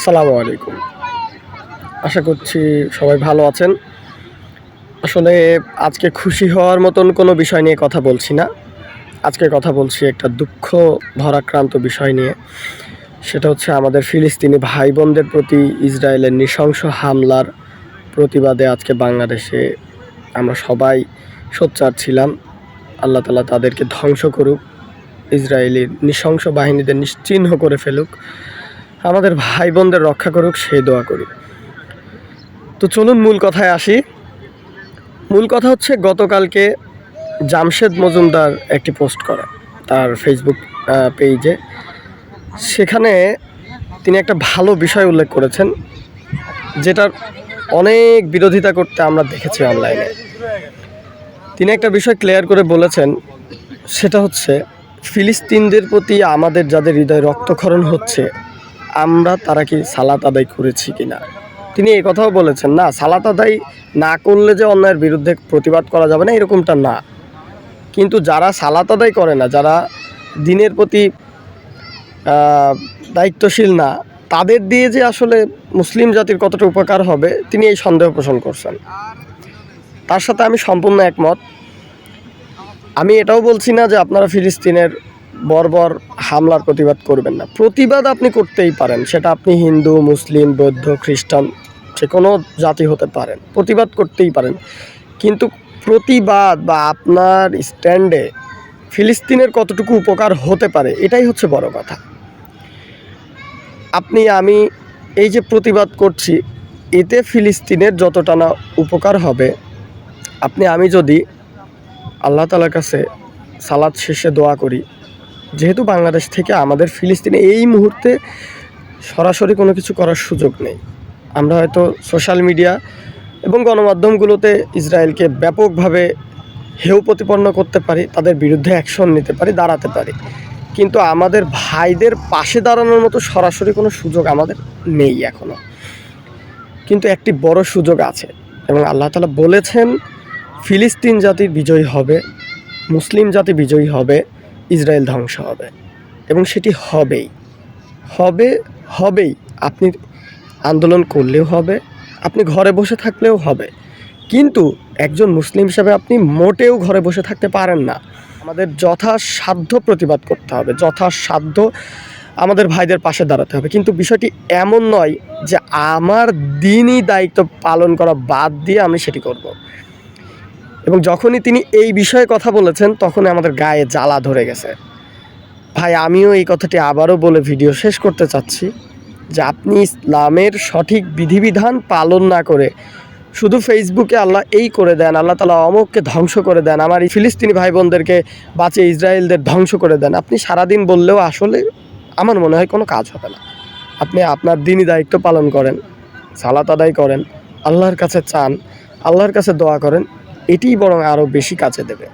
আসসালামু আলাইকুম। আশা করছি সবাই ভালো আছেন। আসলে আজকে খুশি হওয়ার মতন কোনো বিষয় নিয়ে কথা বলছি না। আজকে কথা বলছি একটা দুঃখ ভারাক্রান্ত বিষয় নিয়ে। সেটা হচ্ছে আমাদের ফিলিস্তিনি ভাই বোনদের প্রতি ইসরায়েলের নৃশংস হামলার প্রতিবাদে আজকে বাংলাদেশে আমরা সবাই সোচ্চার ছিলাম। আল্লাহ তাআলা তাদেরকে ধ্বংস করুক, ইসরায়েলি নৃশংস বাহিনীদের নিশ্চিহ্ন করে ফেলুক, আমাদের ভাই বোনদের রক্ষা করুক, সেই দোয়া করি। তো চলুন মূল কথায় আসি। মূল কথা হচ্ছে গতকালকে জামশেদ মজুমদার একটি পোস্ট করে তার ফেসবুক পেজে। সেখানে তিনি একটা ভালো বিষয় উল্লেখ করেছেন, যেটার অনেক বিরোধিতা করতে আমরা দেখেছি অনলাইনে। তিনি একটা বিষয় ক্লিয়ার করে বলেছেন, সেটা হচ্ছে ফিলিস্তিনদের প্রতি আমাদের যাদের হৃদয় রক্তক্ষরণ হচ্ছে, আমরা তারা কি সালাত আদায় করেছি কিনা। তিনি এই কথাও বলেছেন, না সালাত আদায় না করলে যে অন্যায়ের বিরুদ্ধে প্রতিবাদ করা যাবে না এরকমটা না, কিন্তু যারা সালাত আদায় করে না, যারা দিনের প্রতি দায়িত্বশীল না, তাদের দিয়ে যে আসলে মুসলিম জাতির কতটা উপকার হবে তিনি এই সন্দেহ পোষণ করছেন। তার সাথে আমি সম্পূর্ণ একমত। আমি এটাও বলছি না যে আপনারা ফিলিস্তিনের বর্বর হামলার প্রতিবাদ করবেন না। প্রতিবাদ আপনি করতেই পারেন, সেটা আপনি হিন্দু, মুসলিম, বৌদ্ধ, খ্রিস্টান, যে কোনো জাতি হতে পারেন, প্রতিবাদ করতেই পারেন। কিন্তু প্রতিবাদ বা আপনার স্ট্যান্ডে ফিলিস্তিনের কতটুকু উপকার হতে পারে এটাই হচ্ছে বড় কথা। আমি এই যে প্রতিবাদ করছি, এতে ফিলিস্তিনের যতটা না উপকার হবে, আমি যদি আল্লাহ তাআলার কাছে সালাত শেষে দোয়া করি, যেহেতু বাংলাদেশ থেকে আমাদের ফিলিস্তিনে এই মুহূর্তে সরাসরি কোনো কিছু করার সুযোগ নেই। আমরা হয়তো সোশ্যাল মিডিয়া এবং গণমাধ্যমগুলোতে ইসরায়েলকে ব্যাপকভাবে হেয় প্রতিপন্ন করতে পারি, তাদের বিরুদ্ধে অ্যাকশন নিতে পারি, দাঁড়াতে পারি, কিন্তু আমাদের ভাইদের পাশে দাঁড়ানোর মতো সরাসরি কোনো সুযোগ আমাদের নেই এখনও। কিন্তু একটি বড় সুযোগ আছে, এবং আল্লাহ তাআলা বলেছেন ফিলিস্তিন জাতি বিজয়ী হবে, মুসলিম জাতি বিজয়ী হবে, ইসরায়েল ধ্বংস হবে, এবং সেটি হবেই হবেই। আপনি আন্দোলন করলেও হবে, আপনি ঘরে বসে থাকলেও হবে, কিন্তু একজন মুসলিম হিসাবে আপনি মোটেও ঘরে বসে থাকতে পারেন না। আমাদের যথাসাধ্য প্রতিবাদ করতে হবে, যথাসাধ্য আমাদের ভাইদের পাশে দাঁড়াতে হবে। কিন্তু বিষয়টি এমন নয় যে আমার দিনই দায়িত্ব পালন করা বাদ দিয়ে আমি সেটি করব। এবং যখনই তিনি এই বিষয়ে কথা বলেছেন, তখনই আমাদের গায়ে জ্বালা ধরে গেছে। ভাই, আমিও এই কথাটি আবারও বলে ভিডিও শেষ করতে চাচ্ছি যে আপনি ইসলামের সঠিক বিধিবিধান পালন না করে শুধু ফেসবুকে আল্লাহ এই করে দেন, আল্লাহ তাআলা অমুককে ধ্বংস করে দেন, আমার এই ফিলিস্তিনি ভাই বোনদেরকে বাঁচিয়ে ইসরায়েলদের ধ্বংস করে দেন, আপনি সারাদিন বললেও আসলে আমার মনে হয় কোনো কাজ হবে না। আপনি আপনার দিনই দায়িত্ব পালন করেন, সালাত আদায় করেন, আল্লাহর কাছে চান, আল্লাহর কাছে দোয়া করেন, এটিই বরং আরও বেশি কাজে দেবে।